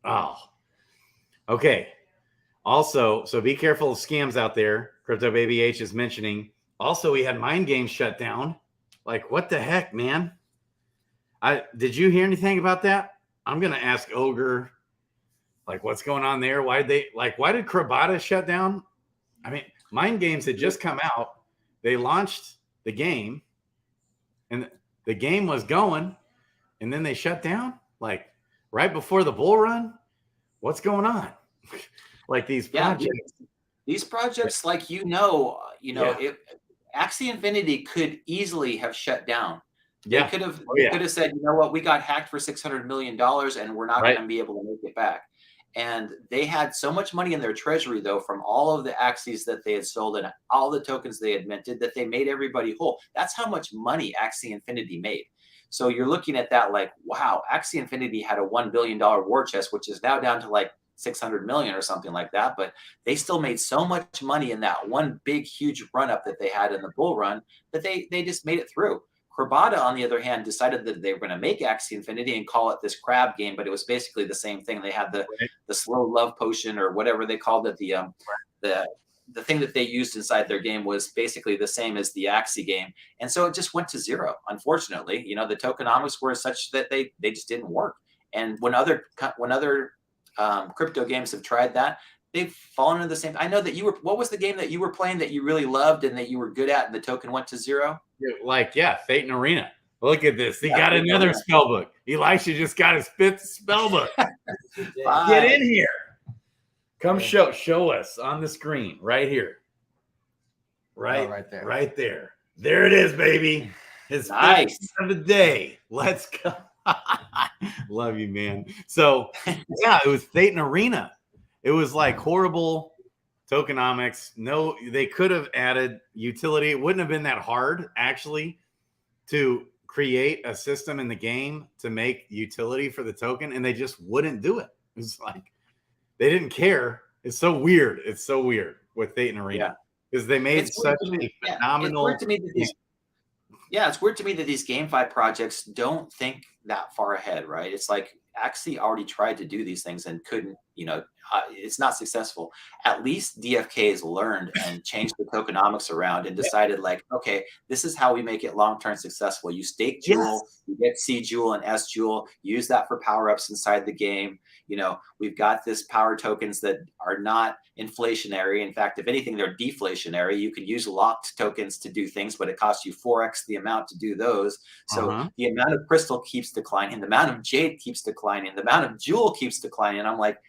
S1: Oh, okay. Also, so be careful of scams out there. Crypto Baby H is mentioning. Also, we had Mind Games shut down. Like, what the heck, man? Did you hear anything about that? I'm gonna ask Ogre, like, what's going on there? Why did Krabata shut down? I mean, Mind Games had just come out. They launched the game, and the game was going, and then they shut down, like right before the bull run. What's going on? Like these
S2: projects, like Axie Infinity could easily have shut down. They could have said, you know what, we got hacked for $600 million and we're not going to be able to make it back. And they had so much money in their treasury, though, from all of the Axies that they had sold and all the tokens they had minted, that they made everybody whole. That's how much money Axie Infinity made. So you're looking at that like, wow, Axie Infinity had a $1 billion war chest, which is now down to like 600 million or something like that. But they still made so much money in that one big, huge run up that they had in the bull run that they just made it through. Krabata, on the other hand, decided that they were going to make Axie Infinity and call it this crab game, but it was basically the same thing. They had the slow love potion or whatever they called it. The thing that they used inside their game was basically the same as the Axie game. And so it just went to zero. Unfortunately, the tokenomics were such that they just didn't work. And when other crypto games have tried that, they've fallen into the same. I know that what was the game that you were playing that you really loved and that you were good at and the token went to zero?
S1: Klaytn Arena. Look at this. He got another spell book. Elisha just got his 5th spell book. Get in here. Come show us on the screen right here. Right there. Right there. There it is, baby. His nice of the day. Let's go. Love you, man. So yeah, it was Klaytn Arena. It was like horrible tokenomics. No, they could have added utility. It wouldn't have been that hard actually to create a system in the game to make utility for the token, and they just wouldn't do it. It's like they didn't care. It's so weird. It's so weird with Klaytn Arena because they made such a phenomenal.
S2: It's weird to me that these GameFi projects don't think that far ahead, right? It's like Axie already tried to do these things and couldn't, it's not successful. At least DFK has learned and changed the tokenomics around and decided like, okay, this is how we make it long-term successful. You stake Jewel, you get C Jewel and S Jewel, use that for power-ups inside the game. We've got this power tokens that are not inflationary. In fact, if anything, they're deflationary. You can use locked tokens to do things, but it costs you 4x the amount to do those. So the amount of crystal keeps declining, the amount of jade keeps declining, the amount of jewel keeps declining. And I'm like,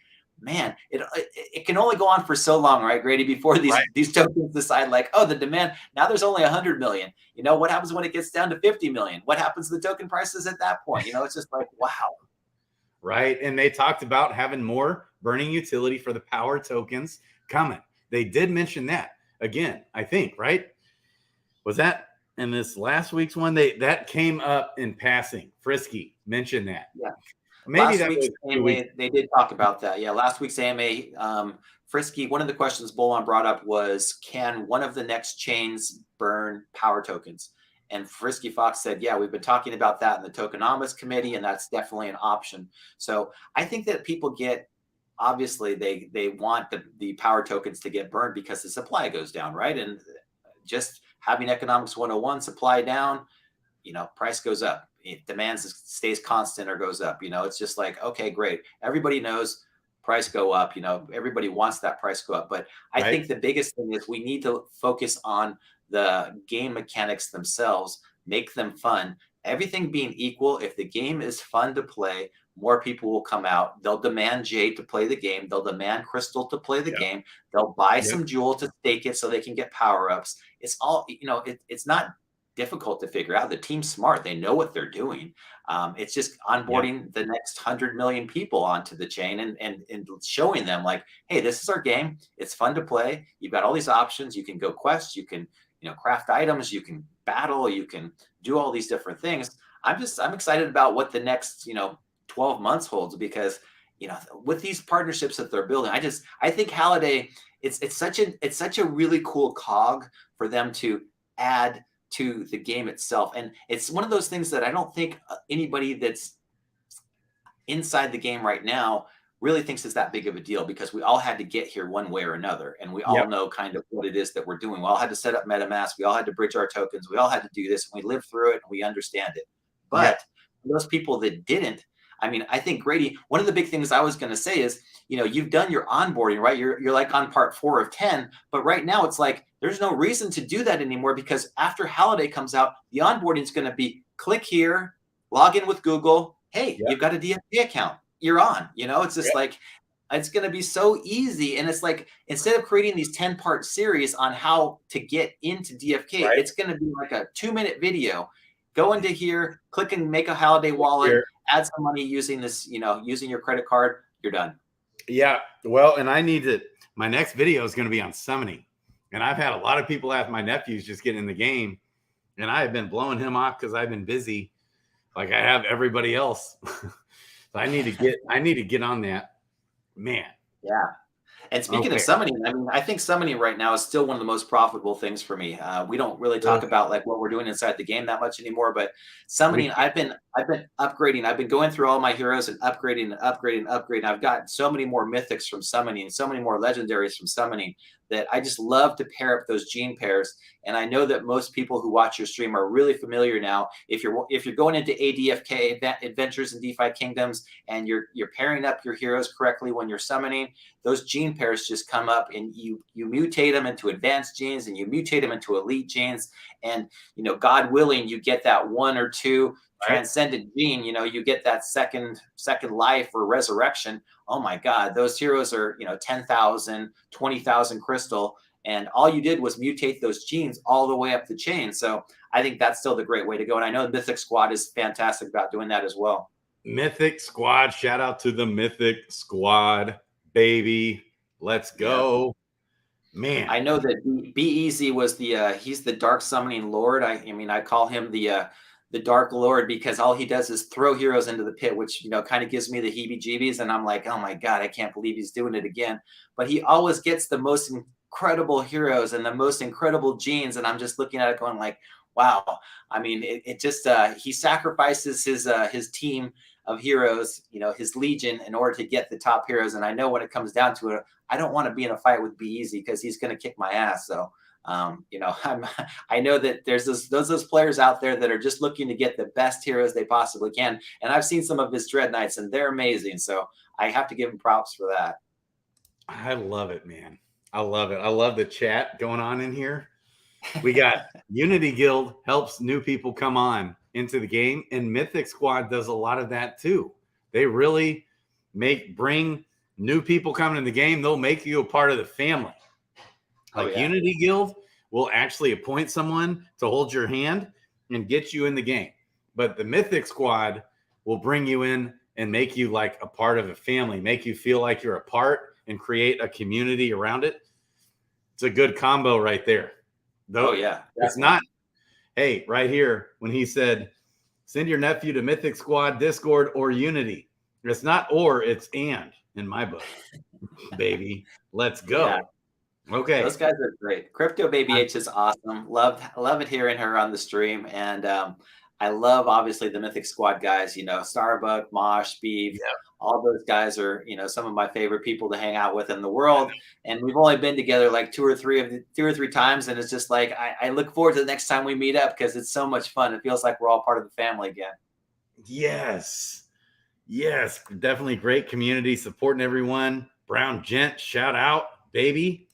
S2: man, it can only go on for so long, right, Grady, before these tokens decide like, oh, the demand, now there's only 100 million. What happens when it gets down to 50 million? What happens to the token prices at that point? It's just like, wow.
S1: Right. And they talked about having more burning utility for the power tokens coming. They did mention that again, I think, right? Was that in this last week's one? That came up in passing. Frisky mentioned that.
S2: Yeah.
S1: Maybe
S2: Last
S1: that
S2: week's
S1: was 2 weeks.
S2: AMA, they did talk about that. Yeah, last week's AMA, Frisky, one of the questions Bolon brought up was, can one of the next chains burn power tokens? And Frisky Fox said, yeah, we've been talking about that in the Tokenomics committee, and that's definitely an option. So I think that people get, obviously, they want the power tokens to get burned because the supply goes down, right? And just having economics 101, supply down, price goes up. If demand stays constant or goes up, it's just like, okay, great. Everybody knows price go up, everybody wants that price go up. But I think the biggest thing is we need to focus on the game mechanics themselves, make them fun. Everything being equal, if the game is fun to play, more people will come out. They'll demand Jade to play the game. They'll demand Crystal to play the game. They'll buy some Jewel to stake it so they can get power-ups. It's all, it's not difficult to figure out. The team's smart. They know what they're doing. It's just onboarding the next 100 million people onto the chain and showing them like, hey, this is our game. It's fun to play. You've got all these options. You can go quest. You can, craft items. You can battle. You can do all these different things. I'm excited about what the next, 12 months holds because, with these partnerships that they're building, I think Holiday, it's such a really cool cog for them to add to the game itself. And it's one of those things that I don't think anybody that's inside the game right now really thinks is that big of a deal because we all had to get here one way or another. And we all know kind of what it is that we're doing. We all had to set up MetaMask. We all had to bridge our tokens. We all had to do this. And we lived through it and we understand it. But those people that didn't, I mean, I think Grady, one of the big things I was going to say is, you've done your onboarding, right? You're like on part 4 of 10, but right now it's like, there's no reason to do that anymore because after Holiday comes out, the onboarding is going to be click here, log in with Google. Hey, you've got a DFK account. You're on, it's just like, it's going to be so easy. And it's like, instead of creating these 10-part series on how to get into DFK, it's going to be like a 2-minute video. Go into here, click and make a Holiday wallet, add some money using this, using your credit card, you're done.
S1: Yeah. Well, and my next video is going to be on summoning. And I've had a lot of people ask my nephews just getting in the game. And I have been blowing him off because I've been busy like I have everybody else. So I need to get on that, man.
S2: Yeah. And speaking of summoning, I mean, I think summoning right now is still one of the most profitable things for me. We don't really talk about like what we're doing inside the game that much anymore, but summoning, I've been upgrading. I've been going through all my heroes and upgrading. I've got so many more mythics from summoning, so many more legendaries from summoning that I just love to pair up those gene pairs. And I know that most people who watch your stream are really familiar now. If you're going into ADFK adventures in DeFi Kingdoms and you're pairing up your heroes correctly when you're summoning, those gene pairs just come up and you mutate them into advanced genes and you mutate them into elite genes. And, God willing, you get that 1 or 2 transcended gene, you get that second life or resurrection. Oh my God, those heroes are, 10,000, 20,000 crystal. And all you did was mutate those genes all the way up the chain. So I think that's still the great way to go. And I know Mythic Squad is fantastic about doing that as well.
S1: Mythic Squad. Shout out to the Mythic Squad, baby. Let's go. Man.
S2: I know that Be Easy was he's the dark summoning lord. I mean, I call him the Dark Lord because all he does is throw heroes into the pit, which, kind of gives me the heebie-jeebies. And I'm like, oh my God, I can't believe he's doing it again. But he always gets the most incredible heroes and the most incredible genes. And I'm just looking at it going like, wow. I mean, it just, he sacrifices his team of heroes, his legion in order to get the top heroes. And I know when it comes down to it, I don't want to be in a fight with Be Easy because he's going to kick my ass. So, I know that there's those players out there that are just looking to get the best heroes they possibly can. And I've seen some of his Dread Knights and they're amazing. So I have to give him props for that.
S1: I love it, man. I love it. I love the chat going on in here. We got Unity Guild helps new people come on into the game, and Mythic Squad does a lot of that too. They really bring new people coming in the game. They'll make you a part of the family. Like Unity Guild will actually appoint someone to hold your hand and get you in the game. But the Mythic Squad will bring you in and make you like a part of a family, make you feel like you're a part and create a community around it. It's a good combo right there. Though it's not, hey, right here, when he said, send your nephew to Mythic Squad, Discord, or Unity. It's not or, it's and in my book, baby. Let's
S2: Yeah.
S1: go. Okay.
S2: Those guys are great. Crypto Baby H is awesome. Love it hearing her on the stream. And I love obviously the Mythic Squad guys, you know, Starbuck, Mosh, Beef,
S1: Yeah.
S2: all those guys are, you know, some of my favorite people to hang out with in the world. And we've only been together like two or three times. And it's just like I look forward to the next time we meet up because it's so much fun. It feels like we're all part of the family again.
S1: Yes. Yes. Definitely great community supporting everyone. Brown Gent, shout out, baby.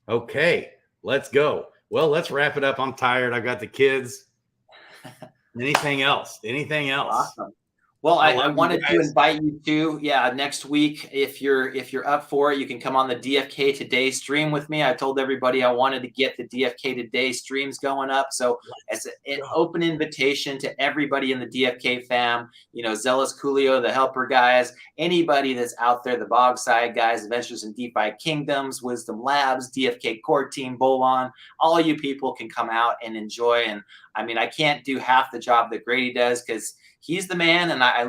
S1: Okay, let's go. Well, let's wrap it up. I'm tired. I got the kids. Anything else? Anything else?
S2: Awesome. Well, I wanted to invite you to, next week, if you're up for it, you can come on the DFK Today stream with me. I told everybody I wanted to get the DFK Today streams going up. So as an open invitation to everybody in the DFK fam, you know, Zealous Coolio, the helper guys, anybody that's out there, the Bogside guys, Adventures in DeFi Kingdoms, Wisdom Labs, DFK Core Team, Bolon, all you people can come out and enjoy. And I mean, I can't do half the job that Grady does because he's the man, and I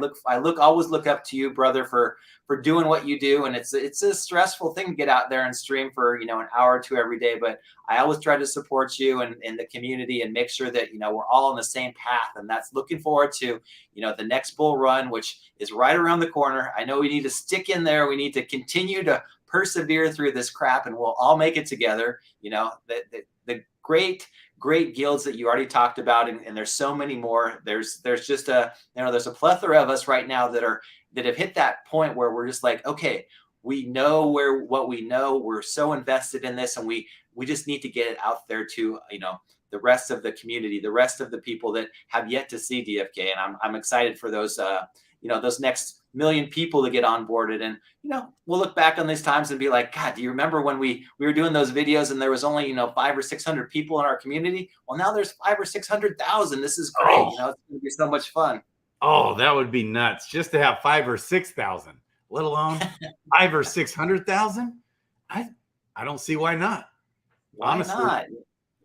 S2: always look up to you, brother, for doing what you do. And it's a stressful thing to get out there and stream for, you know, an hour or two every day. But I always try to support you and the community and make sure that, you know, we're all on the same path. And that's looking forward to, you know, the next bull run, which is right around the corner. I know we need to stick in there. We need to continue to persevere through this crap, and we'll all make it together. You know, the great guilds that you already talked about, and there's so many more. There's just there's a plethora of us right now that have hit that point where we're just like, okay, we know what we know. We're so invested in this, and we just need to get it out there to, you know, the rest of the community, the rest of the people that have yet to see DFK. And I'm excited for those those next million people to get onboarded. And, you know, we'll look back on these times and be like, God, do you remember when we were doing those videos and there was only, you know, 500 or 600 people in our community? Well, now there's 500,000 or 600,000. This is great. You know, it's going to be so much fun.
S1: Oh, that would be nuts just to have 5,000 or 6,000, let alone 500,000 or 600,000. I don't see why not.
S2: Why
S1: Honestly,
S2: not?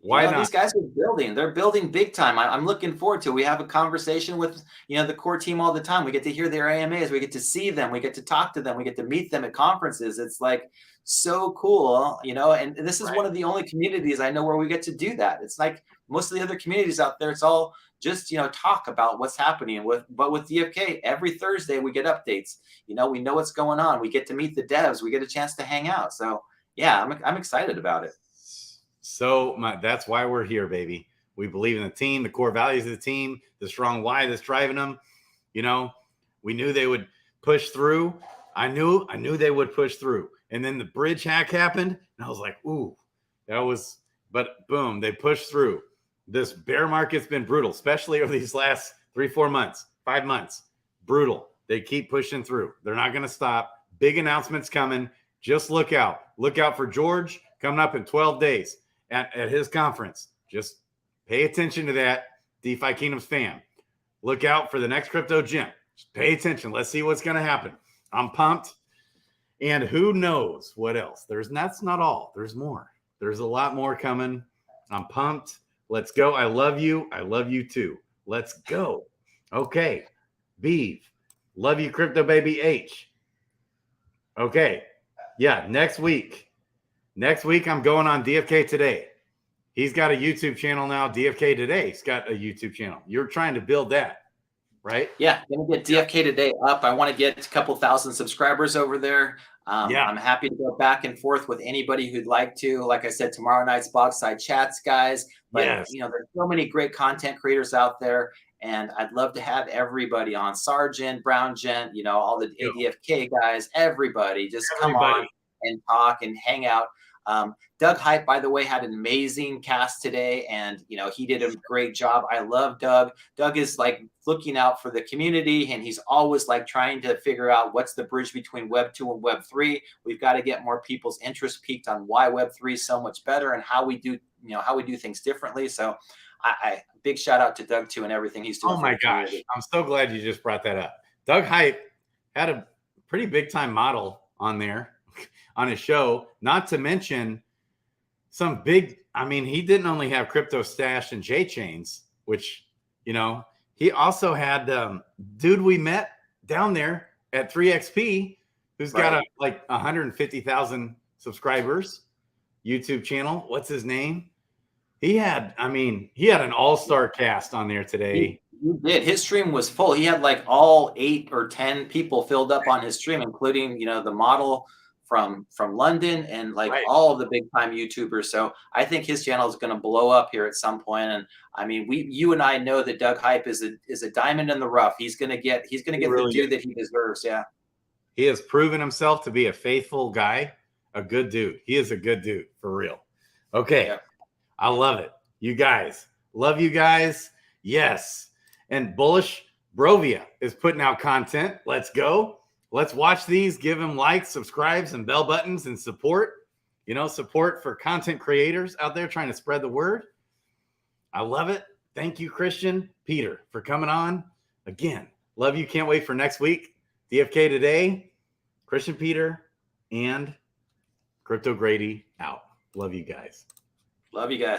S1: Why not?
S2: These guys are building. They're building big time. I'm looking forward to it. We have a conversation with, you know, the core team all the time. We get to hear their AMAs. We get to see them. We get to talk to them. We get to meet them at conferences. It's like so cool, you know, and this is one of the only communities I know where we get to do that. It's like most of the other communities out there, it's all just, you know, talk about what's happening but with DFK, every Thursday we get updates. You know, we know what's going on. We get to meet the devs. We get a chance to hang out. So yeah, I'm excited about it.
S1: So that's why we're here, baby. We believe in the team, the core values of the team, the strong why that's driving them. You know, we knew they would push through. I knew they would push through. And then the bridge hack happened, and I was like, ooh, but boom, they pushed through. This bear market's been brutal, especially over these last 3-4 months, 5 months. Brutal. They keep pushing through. They're not going to stop. Big announcements coming. Just look out. Look out for George coming up in 12 days. At his conference. Just pay attention to that, DeFi Kingdoms fam. Look out for the next crypto gym. Just pay attention. Let's see what's going to happen. I'm pumped. And who knows what else? That's not all. There's more. There's a lot more coming. I'm pumped. Let's go. I love you. I love you too. Let's go. Okay. Beeve. Love you, Crypto Baby H. Okay. Yeah, next week. Next week, I'm going on DFK Today. He's got a YouTube channel now. DFK Today. He's got a YouTube channel. You're trying to build that, right?
S2: Yeah, going to get DFK Today up. I want to get a couple thousand subscribers over there. I'm happy to go back and forth with anybody who'd like to. Like I said, tomorrow night's Bogside Chats, guys. But, you know, there's so many great content creators out there. And I'd love to have everybody on. Sargent, Brown Gent, you know, all the ADFK guys, everybody. Just come on and talk and hang out. Doug Hype, by the way, had an amazing cast today, and you know, he did a great job. I love Doug. Doug is like looking out for the community, and he's always like trying to figure out what's the bridge between Web 2 and Web 3. We've got to get more people's interest peaked on why Web 3 is so much better and how we do things differently. So I big shout out to Doug too and everything he's doing.
S1: Oh my gosh. I'm so glad you just brought that up. Doug Hype had a pretty big time model on there on his show, not to mention some big, he didn't only have Crypto Stash and J-Chains, which, you know, he also had dude we met down there at 3XP, who's got
S2: Right.
S1: like 150,000 subscribers, YouTube channel. What's his name? He had an all-star cast on there today.
S2: He did. His stream was full. He had like all 8 or 10 people filled up on his stream, including, you know, the model from London and like all of the big time YouTubers. So I think his channel is going to blow up here at some point. And I mean, you and I know that Doug Hype is a diamond in the rough. He's going to get
S1: really
S2: the due that he deserves. Yeah.
S1: He has proven himself to be a faithful guy, a good dude. He is a good dude for real. Okay. Yeah. I love it. You guys, love you guys. Yes. And Bullish Brovia is putting out content. Let's go. Let's watch these. Give him likes, subscribes, and bell buttons and support. You know, support for content creators out there trying to spread the word. I love it. Thank you, Kristian, Peter, for coming on. Again, love you. Can't wait for next week. DFK today, Kristian, Peter, and Crypto Grady out. Love you guys.
S2: Love you guys.